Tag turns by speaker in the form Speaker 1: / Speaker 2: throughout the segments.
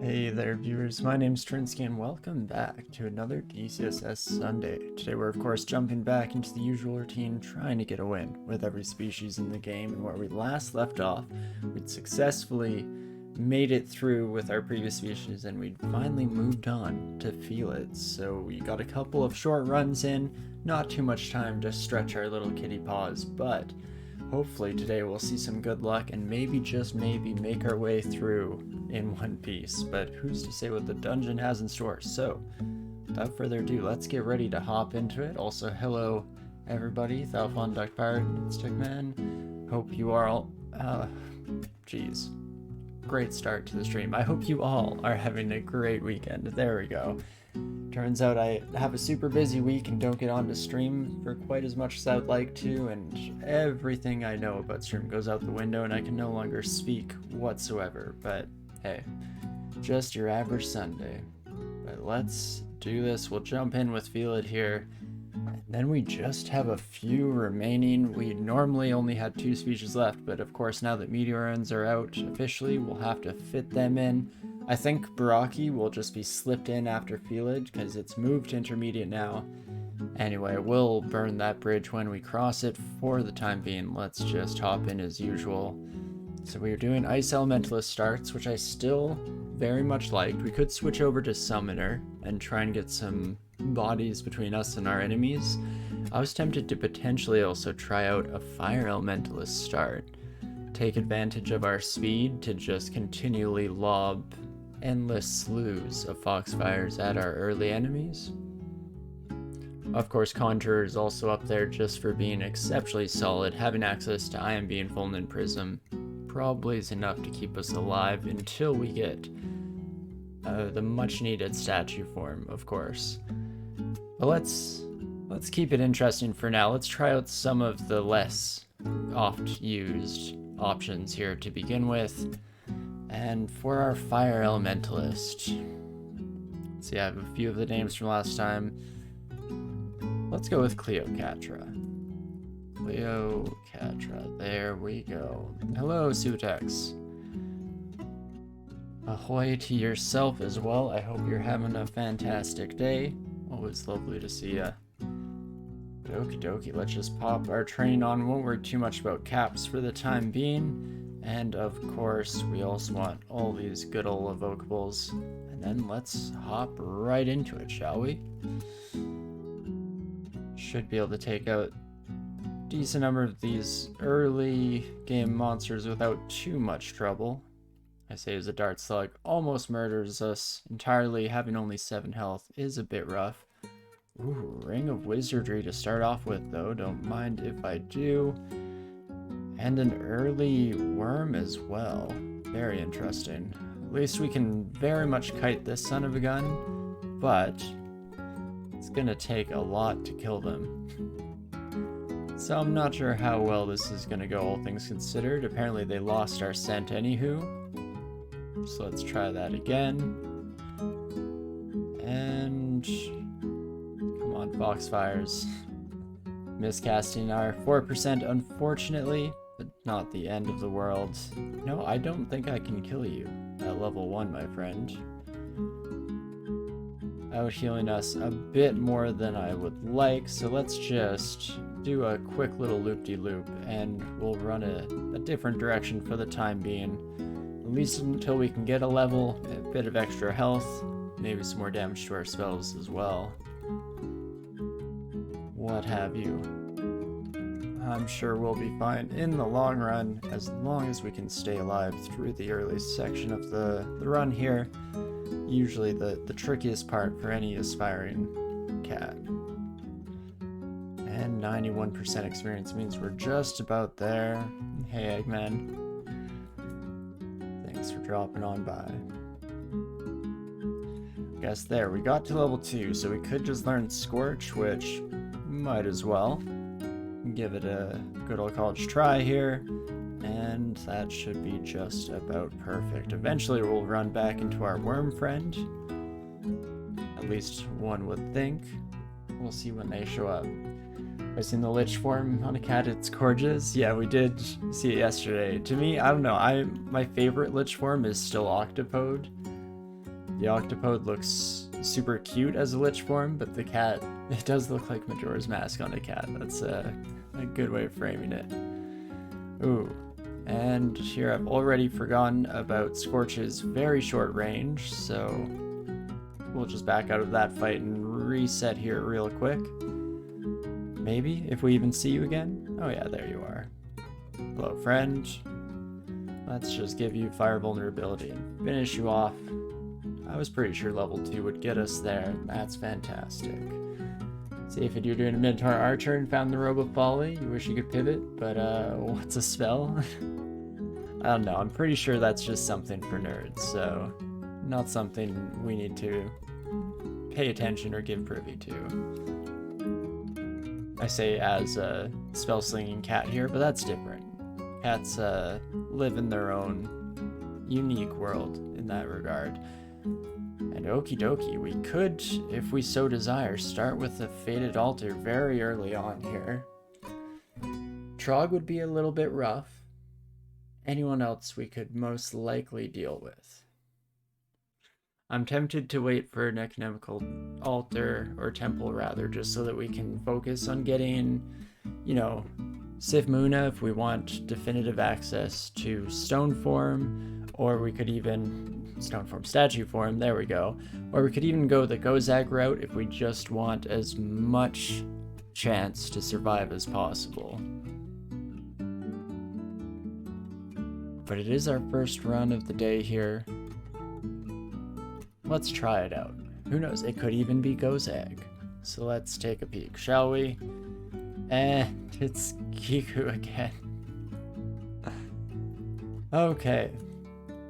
Speaker 1: Hey there viewers, my name's Torinski and welcome back to another DCSS Sunday. Today we're of course jumping back into the usual routine, trying to get a win with every species in the game, and where we last left off, we'd successfully made it through with our previous species and we'd finally moved on to Felid. So we got a couple of short runs in, not too much time to stretch our little kitty paws, but hopefully today we'll see some good luck and maybe, just maybe, make our way through in one piece. But who's to say what the dungeon has in store? So, without further ado, let's get ready to hop into it. Also, hello everybody, Thalfon, Duck Pirate, and Stickman. Hope you are all, geez. Great start to the stream. I hope you all are having a great weekend. There we go. Turns out I have a super busy week and don't get on to stream for quite as much as I would like to, and everything I know about stream goes out the window and I can no longer speak whatsoever. But hey, just your average Sunday. But let's do this. We'll jump in with Felid here. And then we just have a few remaining. We normally only had 2 species left, but of course now that Meteorans are out officially, we'll have to fit them in. I think Baraki will just be slipped in after Felid because it's moved to intermediate now. Anyway, we'll burn that bridge when we cross it. For the time being, let's just hop in as usual. So we are doing Ice Elementalist starts, which I still very much liked. We could switch over to Summoner and try and get some bodies between us and our enemies. I was tempted to potentially also try out a Fire Elementalist start. Take advantage of our speed to just continually lob endless slews of Foxfires at our early enemies. Of course, Conjurer is also up there just for being exceptionally solid. Having access to Iron Beam, Fulminant Prism probably is enough to keep us alive until we get the much needed statue form, of course. But let's keep it interesting for now. Let's try out some of the less oft used options here to begin with. And for our Fire Elementalist, see, I have a few of the names from last time. Let's go with Cleocatra. Cleocatra, there we go. Hello, Sutex. Ahoy to yourself as well. I hope you're having a fantastic day. Always lovely to see ya. Okie dokie, let's just pop our train on. Won't worry too much about caps for the time being. And of course, we also want all these good old evocables. And then let's hop right into it, shall we? Should be able to take out a decent number of these early game monsters without too much trouble. I say as a dart slug almost murders us entirely. Having only 7 health is a bit rough. Ooh, Ring of Wizardry to start off with though, don't mind if I do. And an early worm as well. Very interesting. At least we can very much kite this son of a gun, but it's gonna take a lot to kill them. So I'm not sure how well this is gonna go, all things considered. Apparently they lost our scent anywho. So let's try that again. And come on, Foxfires. Miscasting our 4%, unfortunately, but not the end of the world. No, I don't think I can kill you at level 1, my friend. Out healing us a bit more than I would like, so let's just do a quick little loop-de-loop and we'll run a different direction for the time being. At least until we can get a level, a bit of extra health, maybe some more damage to our spells as well. What have you. I'm sure we'll be fine in the long run, as long as we can stay alive through the early section of the run here. Usually the trickiest part for any aspiring cat. And 91% experience means we're just about there. Hey, Eggman. Thanks for dropping on by. Guess there, we got to level 2, so we could just learn Scorch, which might as well. Give it a good old college try here, and that should be just about perfect. Eventually we'll run back into our worm friend. At least one would think. We'll see when they show up. I've seen the Lich form on a cat, it's gorgeous. Yeah, we did see it yesterday. To me, I don't know, my favorite Lich form is still Octopode. The octopode looks super cute as a lich form, but the cat, it does look like Majora's Mask on a cat. That's a good way of framing it. Ooh, and here I've already forgotten about Scorch's very short range, so we'll just back out of that fight and reset here real quick. Maybe, if we even see you again? Oh yeah, there you are. Hello, friend. Let's just give you fire vulnerability and finish you off. I was pretty sure level 2 would get us there. That's fantastic. See if you're doing a Minotaur Archer and found the Robe of Folly. You wish you could pivot, but what's a spell? I don't know. I'm pretty sure that's just something for nerds, so not something we need to pay attention or give privy to. I say as a spell-slinging cat here, but that's different. Cats live in their own unique world in that regard. And okie dokie, we could, if we so desire, start with the Fated Altar very early on here. Trog would be a little bit rough. Anyone else we could most likely deal with. I'm tempted to wait for an economical altar, or temple rather, just so that we can focus on getting, you know, Sifmuna if we want definitive access to stone form, or we could even stone form, statue form, there we go. Or we could even go the Gozag route if we just want as much chance to survive as possible. But it is our first run of the day here. Let's try it out. Who knows, it could even be Gozag. So let's take a peek, shall we? And it's Kiku again. Okay.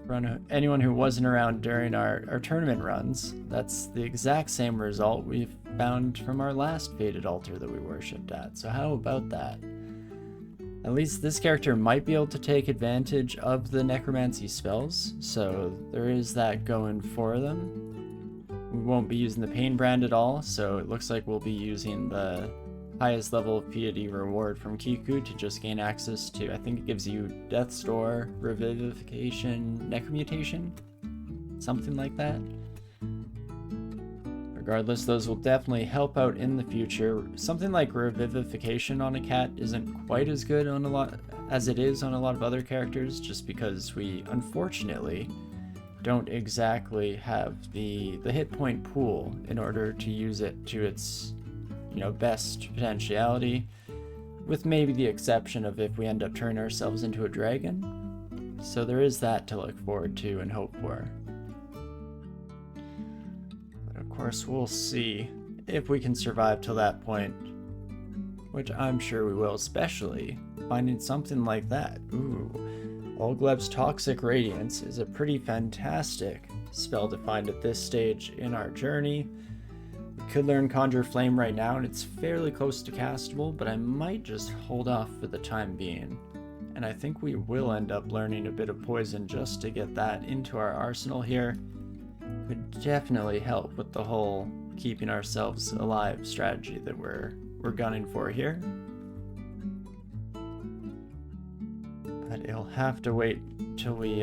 Speaker 1: For anyone who wasn't around during our tournament runs, that's the exact same result we found from our last Fated Altar that we worshipped at. So how about that? At least this character might be able to take advantage of the necromancy spells, so there is that going for them. We won't be using the Pain Brand at all, so it looks like we'll be using the highest level of piety reward from Kiku to just gain access to, I think it gives you Death's Door, Revivification, Necromutation? Something like that. Regardless, those will definitely help out in the future. Something like Revivification on a cat isn't quite as good on a lot as it is on a lot of other characters, just because we unfortunately don't exactly have the hit point pool in order to use it to its, you know, best potentiality, with maybe the exception of if we end up turning ourselves into a dragon. So there is that to look forward to and hope for. But of course we'll see if we can survive till that point, which I'm sure we will, especially finding something like that. Ooh, Olgleb's Toxic Radiance is a pretty fantastic spell to find at this stage in our journey. We could learn Conjure Flame right now, and it's fairly close to castable, but I might just hold off for the time being. And I think we will end up learning a bit of Poison just to get that into our arsenal here. Could definitely help with the whole keeping ourselves alive strategy that we're gunning for here. But it'll have to wait till we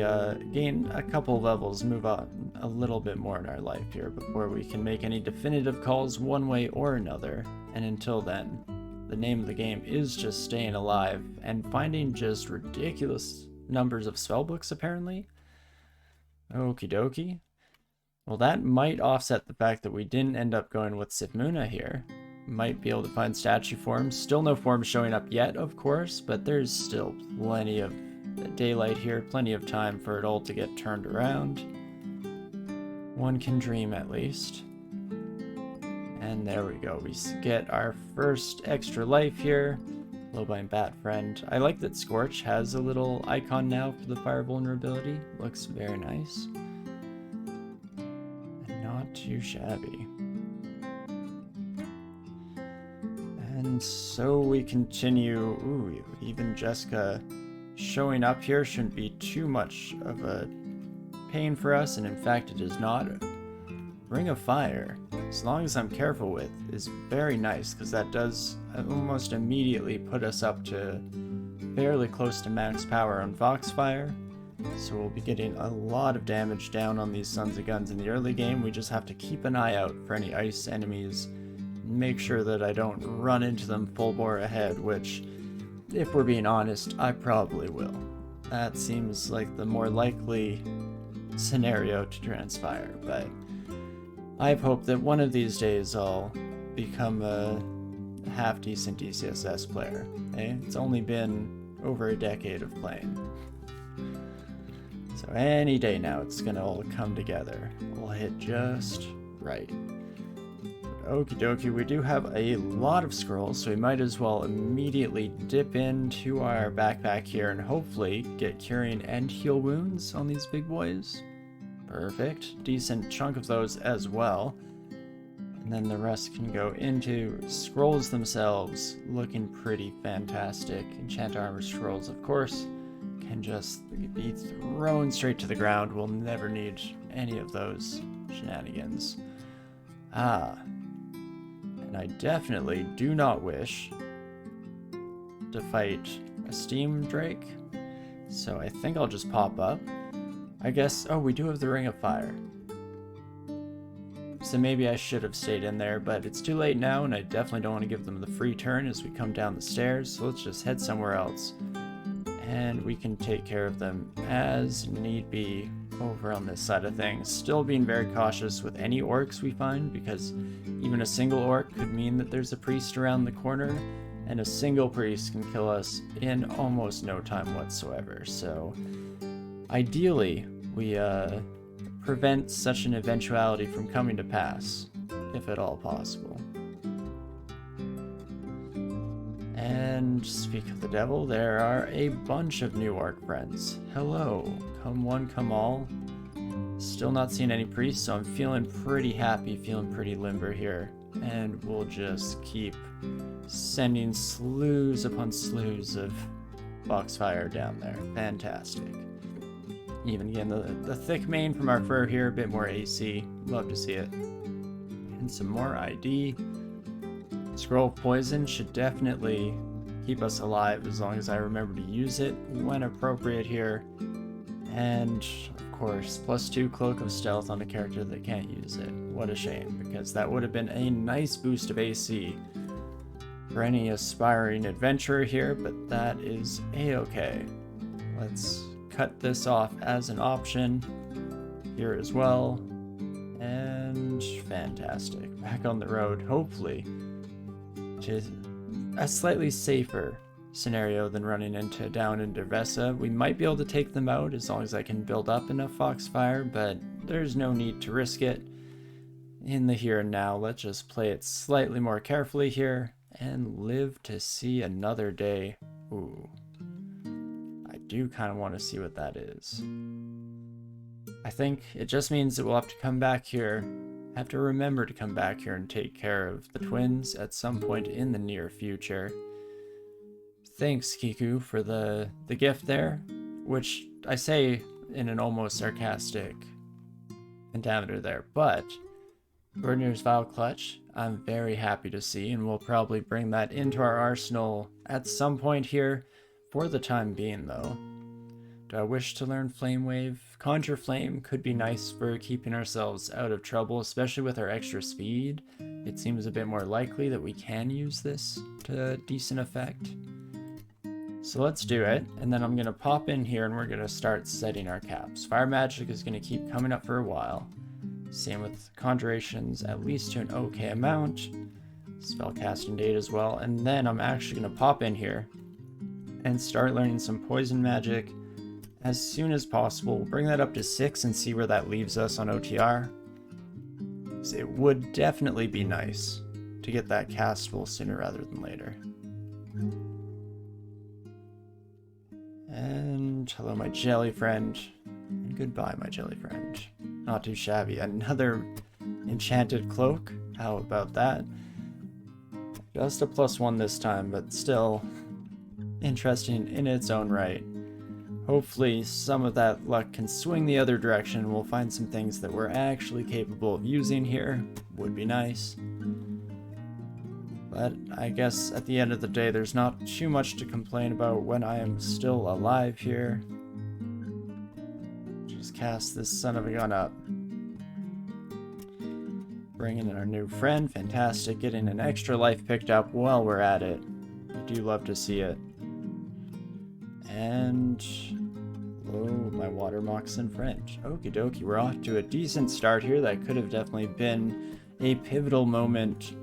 Speaker 1: gain a couple levels, move on a little bit more in our life here before we can make any definitive calls one way or another. And until then, the name of the game is just staying alive and finding just ridiculous numbers of spellbooks apparently. Okie dokie. Well, that might offset the fact that we didn't end up going with Sifmuna here. Might be able to find statue forms. Still no forms showing up yet, of course, but there's still plenty of daylight here, plenty of time for it all to get turned around. One can dream, at least. And there we go. We get our first extra life here. Lowbind Bat Friend. I like that Scorch has a little icon now for the fire vulnerability. Looks very nice. And not too shabby. And so we continue. Ooh, even Jessica showing up here shouldn't be too much of a pain for us, and in fact it is not. Ring of Fire, as long as I'm careful with, is very nice, because that does almost immediately put us up to fairly close to max power on Foxfire, So we'll be getting a lot of damage down on these Sons of Guns in the early game. We just have to keep an eye out for any ice enemies. Make sure that I don't run into them full bore ahead, which, if we're being honest, I probably will. That seems like the more likely scenario to transpire, but I have hope that one of these days I'll become a half-decent DCSS player. It's only been over a decade of playing. So any day now it's gonna all come together. We'll hit just right. Okie dokie, we do have a lot of scrolls, so we might as well immediately dip into our backpack here and hopefully get curing and heal wounds on these big boys. Perfect. Decent chunk of those as well. And then the rest can go into scrolls themselves, looking pretty fantastic. Enchant armor scrolls, of course, can just be thrown straight to the ground. We'll never need any of those shenanigans. And I definitely do not wish to fight a steam drake, so I think I'll just pop up. I guess, oh, we do have the Ring of Fire. So maybe I should have stayed in there, but it's too late now, and I definitely don't want to give them the free turn as we come down the stairs, so let's just head somewhere else. And we can take care of them as need be over on this side of things. Still being very cautious with any orcs we find, because even a single orc could mean that there's a priest around the corner, and a single priest can kill us in almost no time whatsoever. So ideally, we prevent such an eventuality from coming to pass, if at all possible. And speak of the devil, there are a bunch of new orc friends. Hello, come one, come all. Still not seeing any priests, so I'm feeling pretty happy, feeling pretty limber here. And we'll just keep sending slews upon slews of foxfire down there. Fantastic. Even again, the thick mane from our fur here, a bit more AC. Love to see it. And some more ID. Scroll of Poison should definitely keep us alive as long as I remember to use it when appropriate here. And, of course, +2 Cloak of Stealth on a character that can't use it. What a shame, because that would have been a nice boost of AC for any aspiring adventurer here, but that is a-okay. Let's cut this off as an option here as well. And fantastic. Back on the road, hopefully, to a slightly safer scenario than running down into Vesa. We might be able to take them out as long as I can build up enough foxfire, but there's no need to risk it. In the here and now, let's just play it slightly more carefully here and live to see another day. Ooh. I do kind of want to see what that is. I think it just means that we'll have to come back here, have to remember to come back here and take care of the twins at some point in the near future. Thanks, Kiku, for the gift there, which I say in an almost sarcastic pentameter there, but Gordner's Vile Clutch, I'm very happy to see, and we'll probably bring that into our arsenal at some point here, for the time being though. Do I wish to learn Flame Wave? Conjure Flame could be nice for keeping ourselves out of trouble, especially with our extra speed. It seems a bit more likely that we can use this to decent effect. So let's do it, and then I'm going to pop in here and we're going to start setting our caps. Fire Magic is going to keep coming up for a while. Same with Conjurations, at least to an okay amount. Spellcasting Date as well, and then I'm actually going to pop in here and start learning some Poison Magic as soon as possible. We'll bring that up to 6 and see where that leaves us on OTR. So it would definitely be nice to get that castable sooner rather than later. And hello, my jelly friend. And goodbye, my jelly friend. Not too shabby. Another enchanted cloak. How about that? Just a +1 this time, but still interesting in its own right. Hopefully some of that luck can swing the other direction. We'll find some things that we're actually capable of using here. Would be nice. But I guess at the end of the day, there's not too much to complain about when I am still alive here. just cast this son of a gun up. Bringing in our new friend. Fantastic. Getting an extra life picked up while we're at it. We do love to see it. And... oh, my water moccasin friend. Okie dokie. We're off to a decent start here. That could have definitely been a pivotal moment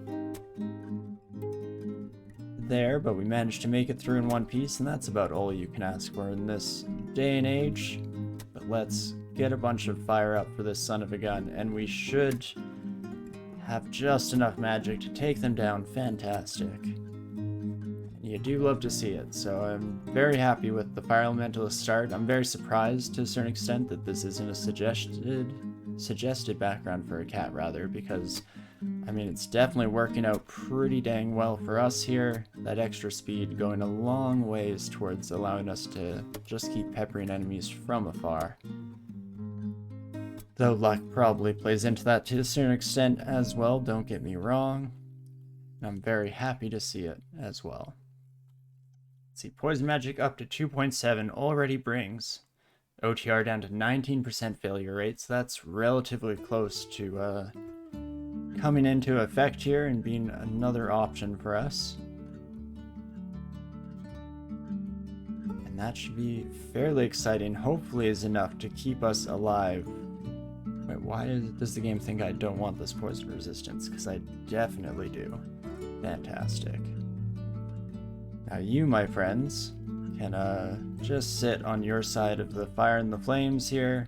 Speaker 1: there, but we managed to make it through in one piece, and that's about all you can ask for in this day and age. But let's get a bunch of fire up for this son of a gun, and we should have just enough magic to take them down. Fantastic. You do love to see it, so I'm very happy with the fire elemental start. I'm very surprised to a certain extent that this isn't a suggested background for a cat, rather, because I mean, it's definitely working out pretty dang well for us here. That extra speed going a long ways towards allowing us to just keep peppering enemies from afar. Though luck probably plays into that to a certain extent as well, don't get me wrong. I'm very happy to see it as well. Let's see, poison magic up to 2.7 already brings OTR down to 19% failure rate, so that's relatively close to coming into effect here and being another option for us. And that should be fairly exciting, hopefully is enough to keep us alive. Wait, why does the game think I don't want this poison resistance? Because I definitely do. Fantastic. Now you, my friends, can just sit on your side of the fire and the flames here.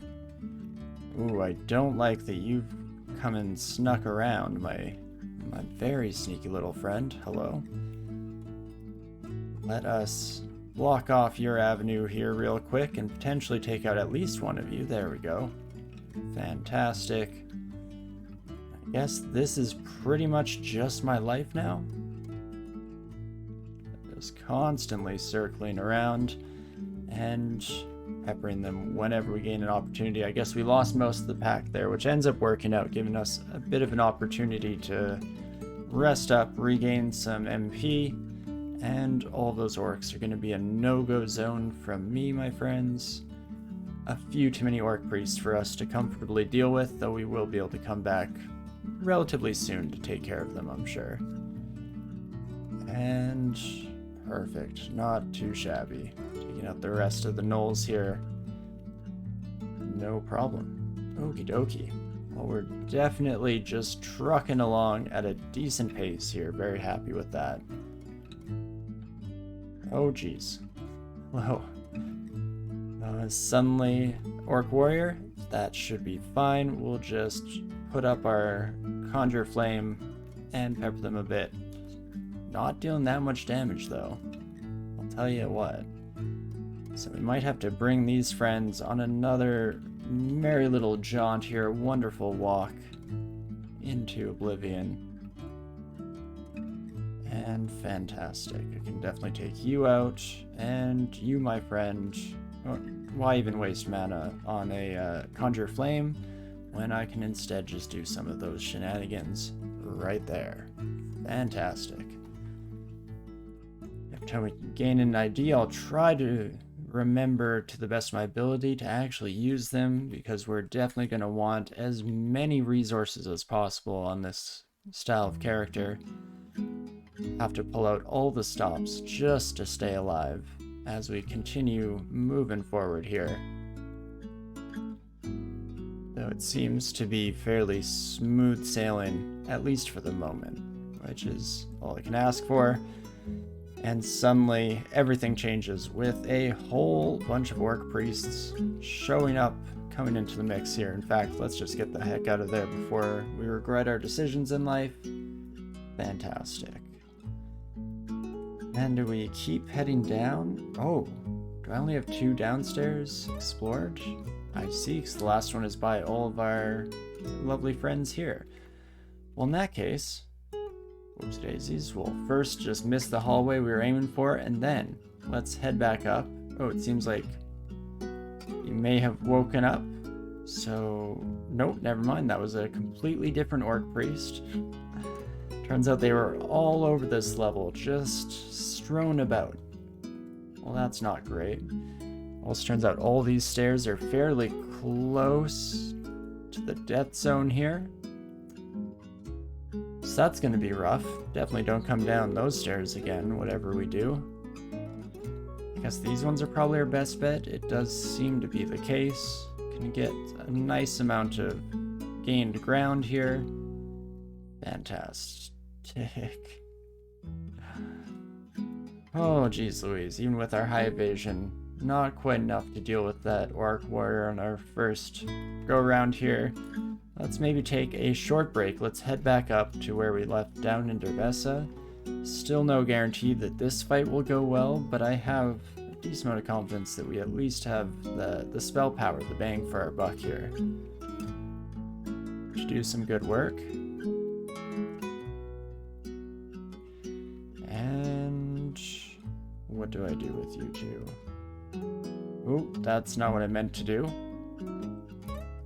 Speaker 1: Ooh, I don't like that you've come and snuck around, my very sneaky little friend. Hello. Let us block off your avenue here real quick and potentially take out at least one of you. There we go. Fantastic. I guess this is pretty much just my life now. Just constantly circling around and peppering them whenever we gain an opportunity. I guess we lost most of the pack there, which ends up working out, giving us a bit of an opportunity to rest up, regain some MP, and all those orcs are going to be a no-go zone from me, my friends. A few too many orc priests for us to comfortably deal with, though we will be able to come back relatively soon to take care of them, I'm sure. And perfect, not too shabby. Taking out the rest of the gnolls here. No problem. Okie dokie. Well, we're definitely just trucking along at a decent pace here. Very happy with that. Oh, geez. Whoa. Suddenly, Orc Warrior. That should be fine. We'll just put up our Conjure Flame and pepper them a bit. Not doing that much damage, though. I'll tell you what. So we might have to bring these friends on another merry little jaunt here. Wonderful walk into oblivion. And fantastic. I can definitely take you out. And you, my friend. Why even waste mana on a Conjure Flame when I can instead just do some of those shenanigans right there. Fantastic. Every time we gain an ID, I'll try to remember to the best of my ability to actually use them, because we're definitely going to want as many resources as possible on this style of character. Have to pull out all the stops just to stay alive as we continue moving forward here. Though it seems to be fairly smooth sailing, at least for the moment, which is all I can ask for. And suddenly everything changes with a whole bunch of orc priests showing up, coming into the mix here. In fact, let's just get the heck out of there before we regret our decisions in life. Fantastic. And do we keep heading down? Oh, do I only have 2 downstairs explored? I see, because the last one is by all of our lovely friends here. Well, in that case, whoops daisies, we'll first just miss the hallway we were aiming for, and then let's head back up. Oh, it seems like you may have woken up. So, nope, never mind. That was a completely different orc priest. Turns out they were all over this level, just strewn about. Well, that's not great. Also turns out all these stairs are fairly close to the death zone here. So that's going to be rough. Definitely don't come down those stairs again, whatever we do. I guess these ones are probably our best bet. It does seem to be the case. Can get a nice amount of gained ground here. Fantastic. Oh, geez Louise. Even with our high evasion, not quite enough to deal with that Orc Warrior on our first go around here. Let's maybe take a short break. Let's head back up to where we left down in Dervessa. Still no guarantee that this fight will go well, but I have a decent amount of confidence that we at least have the spell power, the bang for our buck here, to do some good work. And what do I do with you two? Ooh, that's not what I meant to do.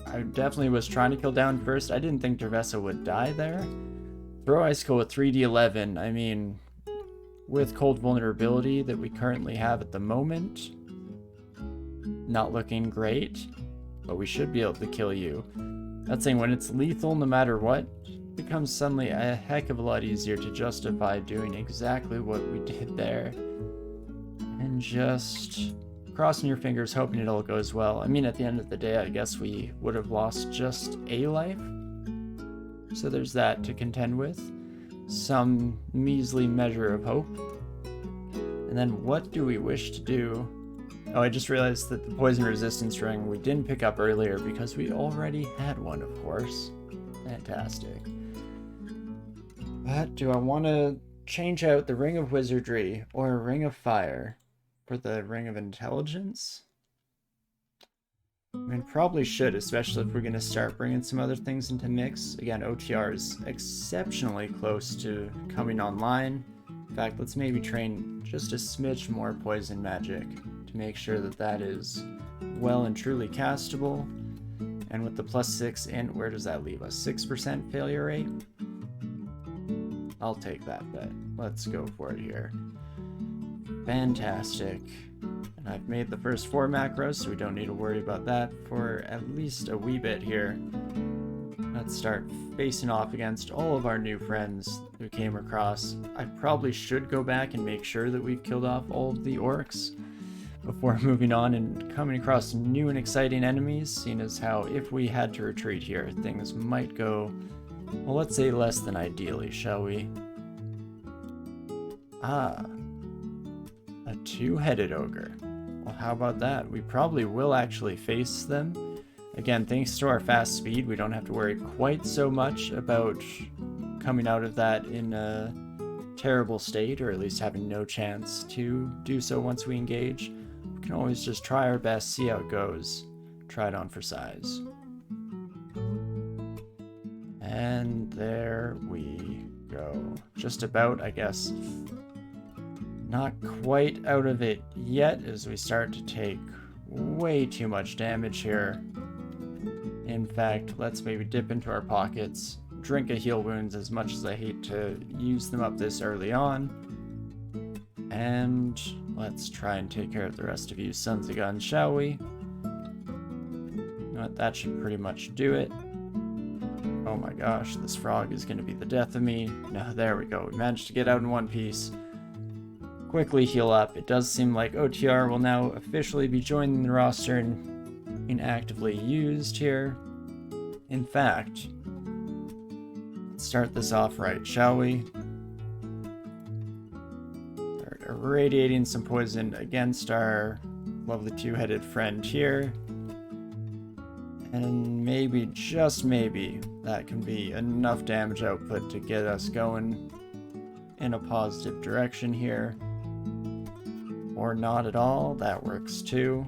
Speaker 1: I definitely was trying to kill down first. I didn't think Dervessa would die there. Throw Icicle with 3d11. I mean, with cold vulnerability that we currently have at the moment, not looking great, but we should be able to kill you. That's saying when it's lethal no matter what, it becomes suddenly a heck of a lot easier to justify doing exactly what we did there. And just crossing your fingers, hoping it all goes well. I mean, at the end of the day, I guess we would have lost just a life. So there's that to contend with. Some measly measure of hope. And then what do we wish to do? Oh, I just realized that the poison resistance ring we didn't pick up earlier because we already had one, of course. Fantastic. But do I want to change out the Ring of Wizardry or a Ring of Fire for the Ring of Intelligence? I mean, probably should, especially if we're going to start bringing some other things into mix. Again, OTR is exceptionally close to coming online. In fact, let's maybe train just a smidge more poison magic to make sure that that is well and truly castable. And with the +6 int, where does that leave us? 6% failure rate? I'll take that bet. Let's go for it here. Fantastic. And I've made the first 4 macros, so we don't need to worry about that for at least a wee bit here. Let's start facing off against all of our new friends who came across. I probably should go back and make sure that we've killed off all of the orcs before moving on and coming across new and exciting enemies, seeing as how if we had to retreat here, things might go, well, let's say less than ideally, shall we? Ah. A 2-headed ogre. Well, how about that? We probably will actually face them. Again, thanks to our fast speed, we don't have to worry quite so much about coming out of that in a terrible state, or at least having no chance to do so once we engage. We can always just try our best, see how it goes. Try it on for size. And there we go. Just about, I guess. Not quite out of it yet as we start to take way too much damage here. In fact, let's maybe dip into our pockets, drink a heal wounds as much as I hate to use them up this early on. And let's try and take care of the rest of you sons of guns, shall we? You know what, that should pretty much do it. Oh my gosh, this frog is going to be the death of me. No, there we go. We managed to get out in one piece. Quickly heal up. It does seem like OTR will now officially be joining the roster and being actively used here. In fact, let's start this off right, shall we? Start irradiating some poison against our lovely 2-headed friend here. And maybe, just maybe, that can be enough damage output to get us going in a positive direction here. Or not at all, that works too.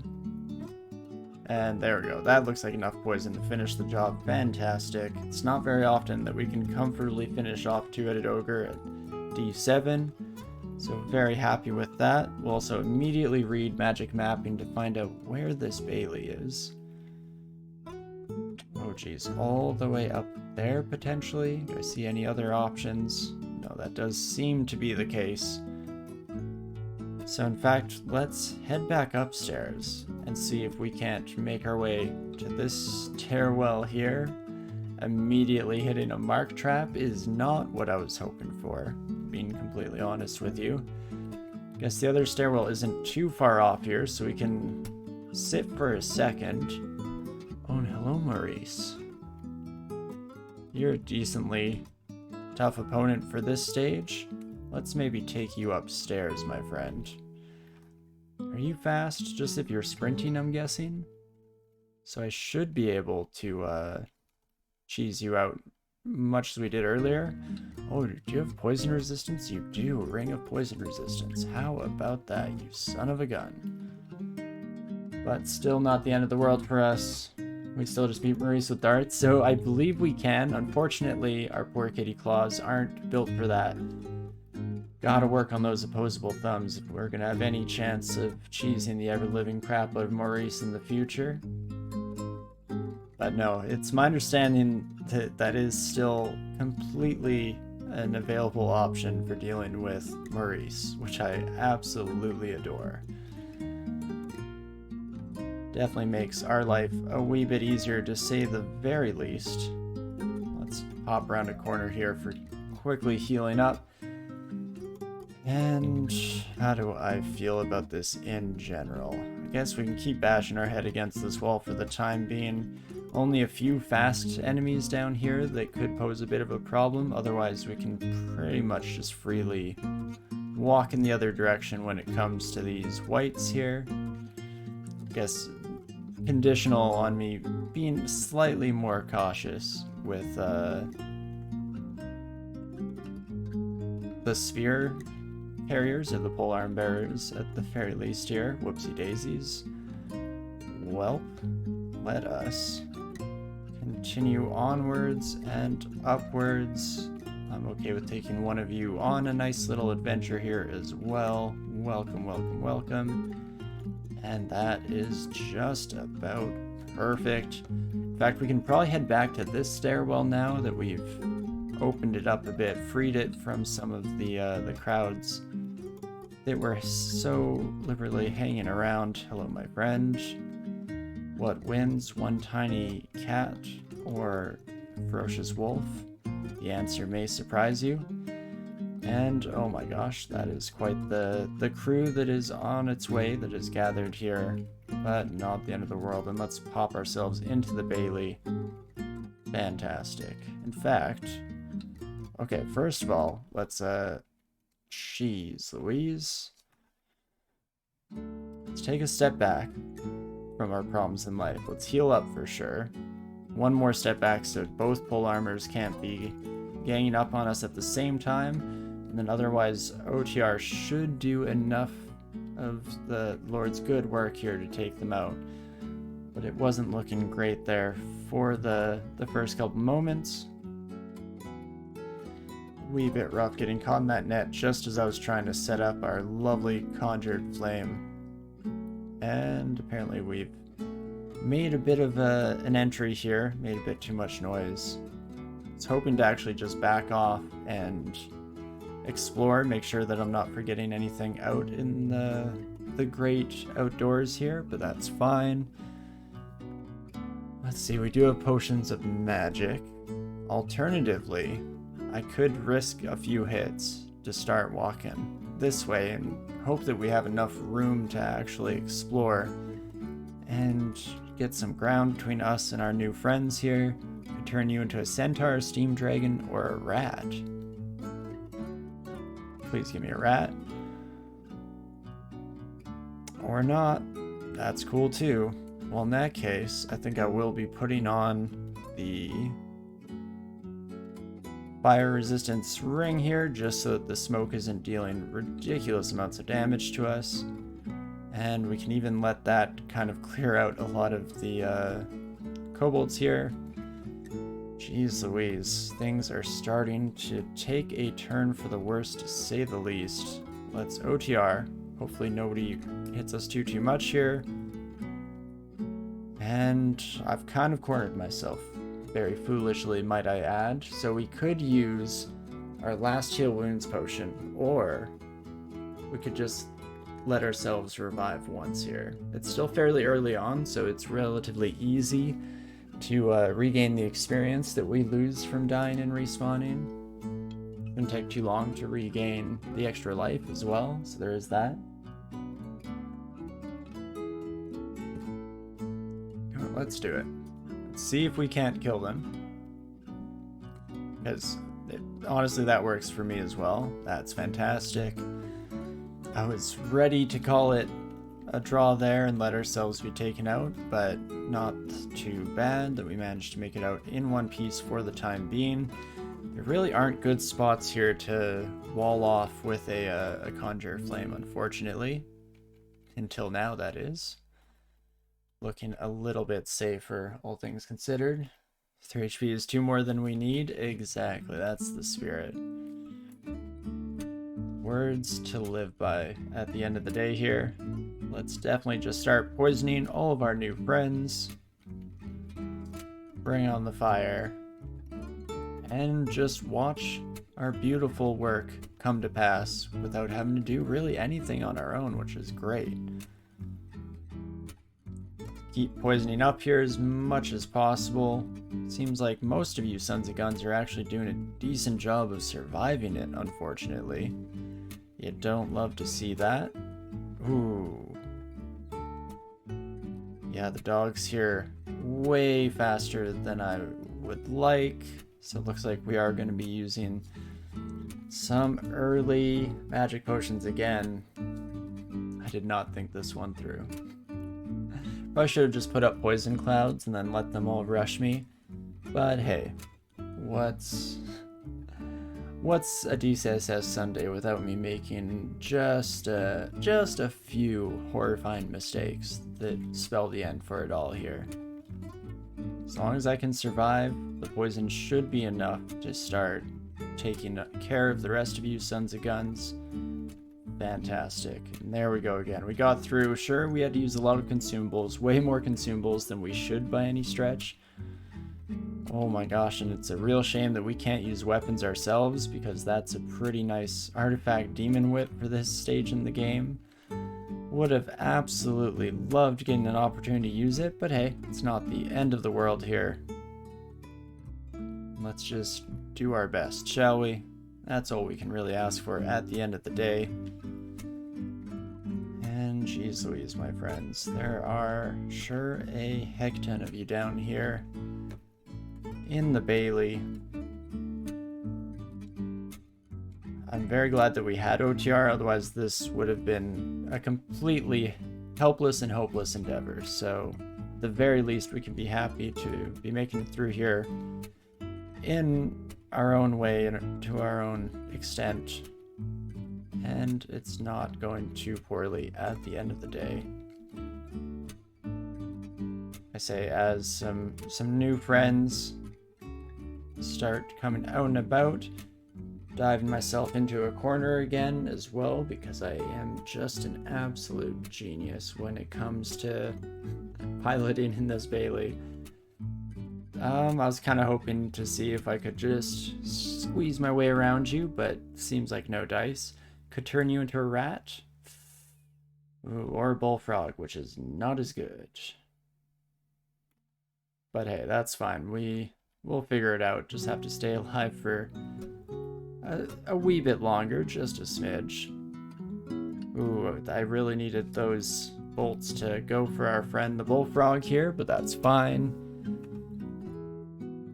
Speaker 1: And there we go, that looks like enough poison to finish the job. Fantastic. It's not very often that we can comfortably finish off 2-headed ogre at D7, so very happy with that. We'll also immediately read magic mapping to find out where this Bailey is. Oh geez, all the way up there potentially? Do I see any other options? No, that does seem to be the case. So in fact, let's head back upstairs and see if we can't make our way to this stairwell here. Immediately hitting a mark trap is not what I was hoping for, being completely honest with you. Guess the other stairwell isn't too far off here, so we can sit for a second. Oh, and hello, Maurice. You're a decently tough opponent for this stage. Let's maybe take you upstairs, my friend. Are you fast? Just if you're sprinting, I'm guessing? So I should be able to cheese you out much as we did earlier. Oh, do you have poison resistance? You do. Ring of poison resistance. How about that, you son of a gun? But still not the end of the world for us. We still just beat Maurice with darts, so I believe we can. Unfortunately, our poor kitty claws aren't built for that. Gotta work on those opposable thumbs if we're gonna have any chance of cheesing the ever-living crap out of Maurice in the future. But no, it's my understanding that that is still completely an available option for dealing with Maurice, which I absolutely adore. Definitely makes our life a wee bit easier, to say the very least. Let's hop around a corner here for quickly healing up. And how do I feel about this in general? I guess we can keep bashing our head against this wall for the time being. Only a few fast enemies down here that could pose a bit of a problem. Otherwise, we can pretty much just freely walk in the other direction when it comes to these whites here. I guess conditional on me being slightly more cautious with the sphere carriers, or the polearm bearers at the very least here. Whoopsie daisies. Well, let us continue onwards and upwards. I'm okay with taking one of you on a nice little adventure here as well. Welcome, welcome, welcome. And that is just about perfect. In fact, we can probably head back to this stairwell now that we've opened it up a bit, freed it from some of the crowds that were so liberally hanging around. Hello, my friend. What wins, one tiny cat or a ferocious wolf? The answer may surprise you. And oh my gosh, that is quite the crew that is on its way, that is gathered here. But not the end of the world, and let's pop ourselves into the Bailey. Fantastic. In fact, okay, first of all, let's jeez Louise. Let's take a step back from our problems in life. Let's heal up for sure. One more step back so both pole armors can't be ganging up on us at the same time. And then otherwise, OTR should do enough of the Lord's good work here to take them out. But it wasn't looking great there for the first couple moments. Wee bit rough getting caught in that net just as I was trying to set up our lovely conjured flame. And apparently we've made a bit of an entry here, made a bit too much noise. I was hoping to actually just back off and explore, make sure that I'm not forgetting anything out in the great outdoors here, but that's fine. Let's see, we do have potions of magic. Alternatively, I could risk a few hits to start walking this way and hope that we have enough room to actually explore and get some ground between us and our new friends here. Could turn you into a centaur, a steam dragon, or a rat. Please give me a rat. Or not. That's cool too. Well, in that case, I think I will be putting on the fire resistance ring here, just so that the smoke isn't dealing ridiculous amounts of damage to us. And we can even let that kind of clear out a lot of the kobolds here. Jeez Louise, things are starting to take a turn for the worse, to say the least. Let's OTR. Hopefully nobody hits us too much here. And I've kind of cornered myself. Very foolishly, might I add. So we could use our last heal wounds potion, or we could just let ourselves revive once here. It's still fairly early on, so it's relatively easy to regain the experience that we lose from dying and respawning. It wouldn't take too long to regain the extra life as well, so there is that. Let's do it. Let's see if we can't kill them. Because honestly, that works for me as well. That's fantastic. I was ready to call it a draw there and let ourselves be taken out, but not too bad that we managed to make it out in one piece for the time being. There really aren't good spots here to wall off with a Conjure Flame, unfortunately. Until now, that is. Looking a little bit safer, all things considered. 3 HP is 2 more than we need. Exactly, that's the spirit. Words to live by at the end of the day here. Let's definitely just start poisoning all of our new friends. Bring on the fire. And just watch our beautiful work come to pass without having to do really anything on our own, which is great. Keep poisoning up here as much as possible. Seems like most of you sons of guns are actually doing a decent job of surviving it, unfortunately. You don't love to see that. Ooh. Yeah, the dog's here way faster than I would like. So it looks like we are going to be using some early magic potions again. I did not think this one through. Probably should have just put up poison clouds and then let them all rush me. But hey, what's a DCSS Sunday without me making just a few horrifying mistakes that spell the end for it all here. As long as I can survive, the poison should be enough to start taking care of the rest of you sons of guns. Fantastic. And there we go again. We got through. Sure, we had to use a lot of consumables, way more consumables than we should by any stretch. Oh my gosh, and it's a real shame that we can't use weapons ourselves, because that's a pretty nice artifact demon whip for this stage in the game. Would have absolutely loved getting an opportunity to use it, but hey, it's not the end of the world here. Let's just do our best, shall we? That's all we can really ask for at the end of the day. And geez Louise, my friends, there are sure a heck ton of you down here in the Bailey. I'm very glad that we had OTR, otherwise this would have been a completely helpless and hopeless endeavor. So at the very least, we can be happy to be making it through here in our own way and to our own extent, and it's not going too poorly at the end of the day. I say, as some new friends start coming out and about, diving myself into a corner again as well, because I am just an absolute genius when it comes to piloting in this Bailey. I was kind of hoping to see if I could just squeeze my way around you, but seems like no dice. Could turn you into a rat. Ooh, or a bullfrog, which is not as good. But hey, that's fine. We'll figure it out. Just have to stay alive for a wee bit longer, just a smidge. Ooh, I really needed those bolts to go for our friend the bullfrog here, but that's fine.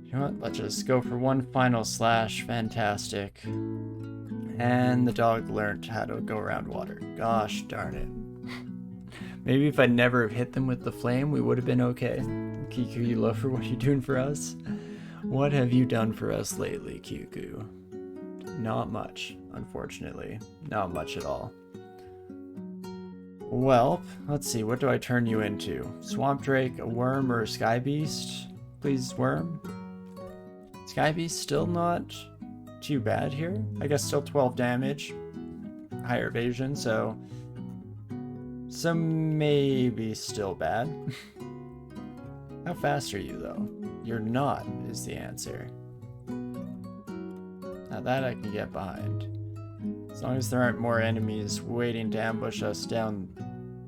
Speaker 1: You know what? Let's just go for one final slash. Fantastic. And the dog learned how to go around water. Gosh darn it. Maybe if I never have hit them with the flame, we would have been okay. Kiku, you lover, what are you doing for us? What have you done for us lately, Kiku? Not much, unfortunately. Not much at all. Well, let's see. What do I turn you into? Swamp Drake, a worm, or a Sky Beast? Please, worm. Sky Beast still not too bad here. I guess still 12 damage. Higher evasion, so maybe still bad. How fast are you, though? You're not, is the answer. Now that I can get behind. As long as there aren't more enemies waiting to ambush us down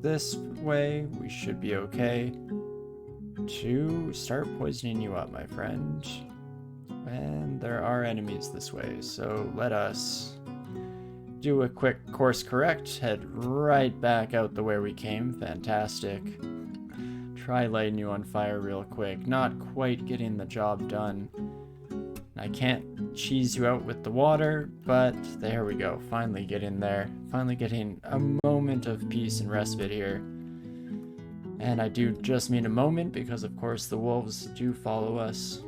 Speaker 1: this way, we should be okay to start poisoning you up, my friend. And there are enemies this way, so let us do a quick course correct, head right back out the way we came. Fantastic. Try lighting you on fire real quick. Not quite getting the job done. I can't cheese you out with the water, but there we go. Finally getting there. Finally getting a moment of peace and respite here. And I do just mean a moment because, of course, the wolves do follow us.